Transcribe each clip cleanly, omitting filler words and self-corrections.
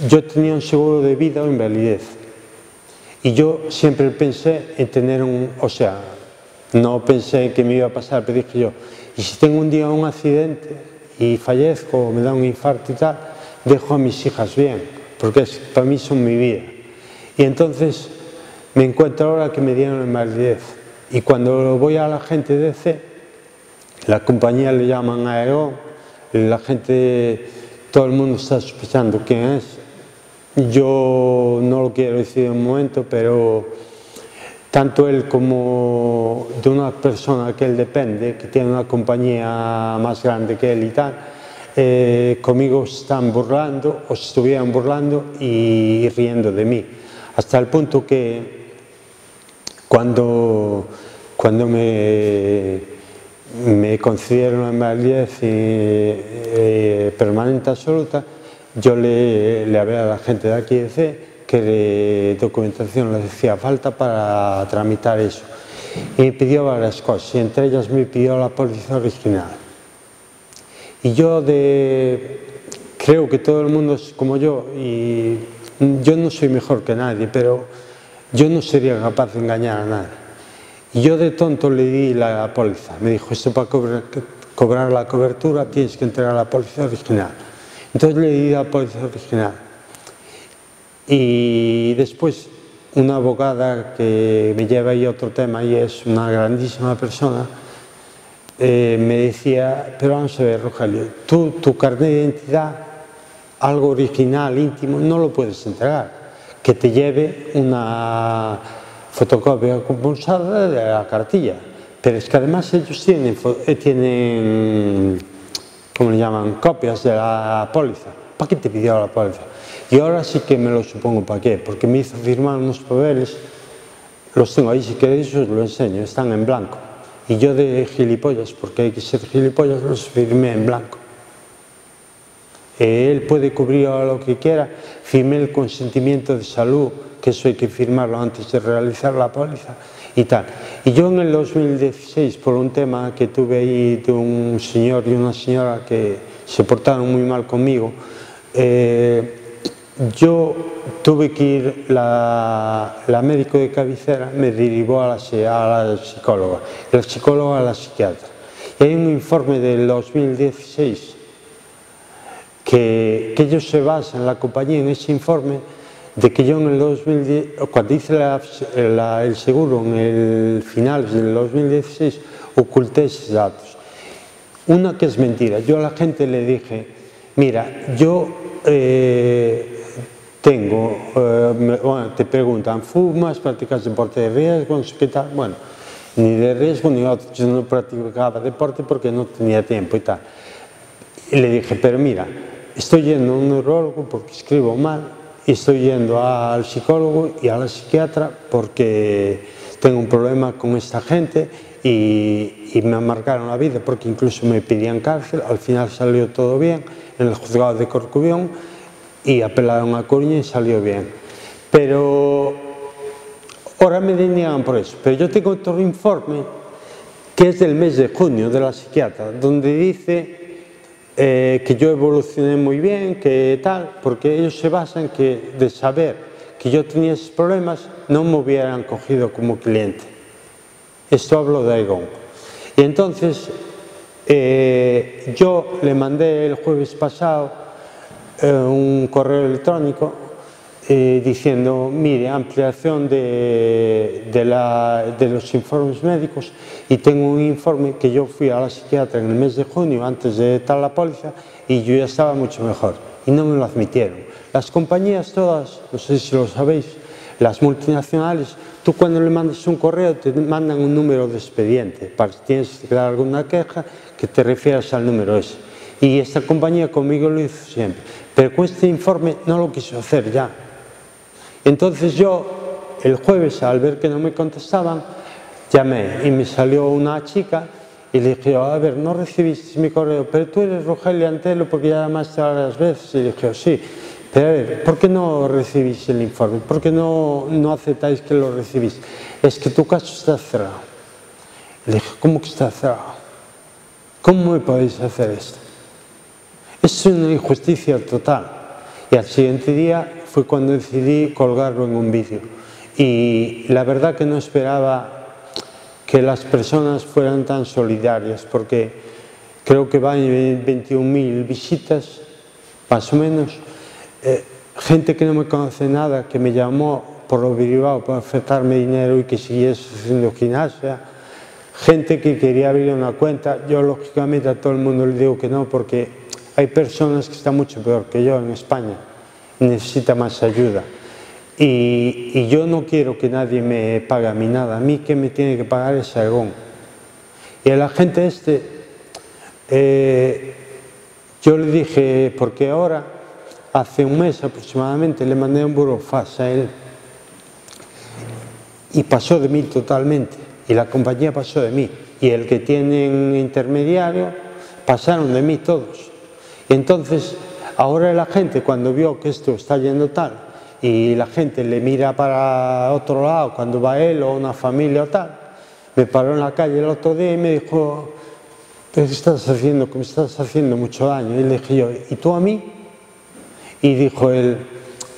yo tenía un seguro de vida o invalidez y yo siempre pensé en tener o sea, no pensé que me iba a pasar, pero dije yo, y si tengo un día un accidente y fallezco o me da un infarto y tal, dejo a mis hijas bien, porque para mí son mi vida. Y entonces me encuentro ahora que me dieron invalidez y cuando voy a la gente de C, la compañía le llaman Aegon, la gente, todo el mundo está sospechando quién es. Yo no lo quiero decir en un momento, pero tanto él como de una persona que él depende, que tiene una compañía más grande que él y tal, conmigo se están burlando o se estuvieran burlando y riendo de mí. Hasta el punto que cuando me concedieron la invalidez permanente absoluta, yo le hablé a la gente de aquí de C que documentación les hacía falta para tramitar eso. Y me pidió varias cosas, y entre ellas me pidió la póliza original. Y yo creo que todo el mundo es como yo, y yo no soy mejor que nadie, pero yo no sería capaz de engañar a nadie. Y yo de tonto le di la póliza. Me dijo, esto para cobrar la cobertura tienes que entregar la póliza original. Entonces le di la póliza original. Y después una abogada que me lleva ahí otro tema y es una grandísima persona, me decía, pero vamos a ver, Rogelio, tu carnet de identidad, algo original, íntimo, no lo puedes entregar. Que te lleve una fotocopia compulsada de la cartilla. Pero es que además ellos tienen ¿cómo le llaman? Copias de la póliza. ¿Para qué te pidió la póliza? Y ahora sí que me lo supongo para qué, porque me hizo firmar unos papeles, los tengo ahí, si queréis os lo enseño, están en blanco. Y yo de gilipollas, porque hay que ser gilipollas, los firmé en blanco. Él puede cubrir lo que quiera, firmé el consentimiento de salud, que eso hay que firmarlo antes de realizar la póliza y tal. Y yo en el 2016, por un tema que tuve ahí de un señor y una señora que se portaron muy mal conmigo, yo tuve que ir, la médico de cabecera me derivó a la psicóloga, la psicóloga a la psiquiatra. Y hay un informe del 2016 que ellos se basan, la compañía, en ese informe de que yo en el 2010, cuando hice el seguro en el final del 2016, oculté esos datos. Una que es mentira, yo a la gente le dije, mira, yo tengo, bueno, te preguntan, ¿fumas, practicas deporte de riesgo, no sé qué tal? Bueno, ni de riesgo ni otro, yo no practicaba deporte porque no tenía tiempo y tal. Y le dije, pero mira, estoy yendo a un neurólogo porque escribo mal y estoy yendo al psicólogo y a la psiquiatra porque tengo un problema con esta gente y me amargaron la vida porque incluso me pedían cárcel, al final salió todo bien en el juzgado de Corcubión y apelaron a Coruña y salió bien. Pero ahora me deniegan por eso, pero yo tengo otro informe que es del mes de junio de la psiquiatra, donde dice que yo evolucioné muy bien, que tal, porque ellos se basan que de saber que yo tenía esos problemas no me hubieran cogido como cliente. Esto hablo de Aegon. Y entonces yo le mandé el jueves pasado un correo electrónico diciendo, mire, ampliación de los informes médicos y tengo un informe que yo fui a la psiquiatra en el mes de junio antes de tal la póliza y yo ya estaba mucho mejor y no me lo admitieron. Las compañías todas, no sé si lo sabéis, las multinacionales, tú cuando le mandas un correo te mandan un número de expediente para si tienes que dar alguna queja que te refieras al número ese. Y esta compañía conmigo lo hizo siempre, pero con este informe no lo quiso hacer ya. Entonces yo, el jueves, al ver que no me contestaban, llamé y me salió una chica y le dije, a ver, no recibiste mi correo, pero tú eres Rogelio Antelo porque ya llamaste varias veces. Y le dije, sí, pero a ver, ¿por qué no recibís el informe? ¿Por qué no aceptáis que lo recibís? Es que tu caso está cerrado. Le dije, ¿cómo que está cerrado? ¿Cómo me podéis hacer esto? Es una injusticia total. Y al siguiente día fue cuando decidí colgarlo en un vídeo. Y la verdad que no esperaba que las personas fueran tan solidarias, porque creo que van 21.000 visitas, más o menos. Gente que no me conoce nada, que me llamó por lo derivado para ofertarme dinero y que siguiese haciendo gimnasia. Gente que quería abrir una cuenta. Yo lógicamente a todo el mundo le digo que no, porque hay personas que están mucho peor que yo en España y necesitan más ayuda. Y yo no quiero que nadie me pague a mí nada. A mí que me tiene que pagar es Aigón. Y a la gente yo le dije, porque ahora, hace un mes aproximadamente, le mandé un burofax a él y pasó de mí totalmente. Y la compañía pasó de mí. Y el que tienen intermediario, pasaron de mí todos. Y entonces, ahora la gente cuando vio que esto está yendo tal, y la gente le mira para otro lado cuando va él o una familia o tal, me paró en la calle el otro día y me dijo, ¿qué estás haciendo? Que me estás haciendo mucho daño. Y le dije yo, ¿y tú a mí? Y dijo él,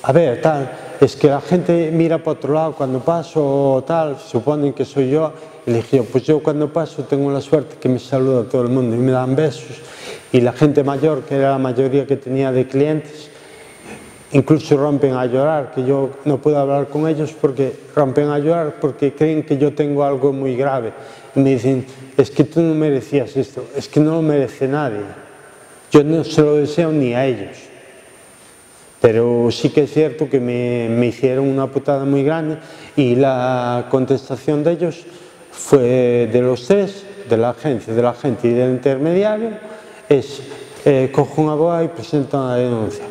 a ver, tal, es que la gente mira para otro lado cuando paso o tal, suponen que soy yo. Y le dije yo, pues yo cuando paso tengo la suerte que me saluda todo el mundo y me dan besos. Y la gente mayor, que era la mayoría que tenía de clientes, incluso rompen a llorar, que yo no puedo hablar con ellos porque rompen a llorar porque creen que yo tengo algo muy grave. Y me dicen, es que tú no merecías esto, es que no lo merece nadie. Yo no se lo deseo ni a ellos. Pero sí que es cierto que me hicieron una putada muy grande y la contestación de ellos fue de los tres, de la agencia, del agente y del intermediario, es cojo un abogado y presento una denuncia.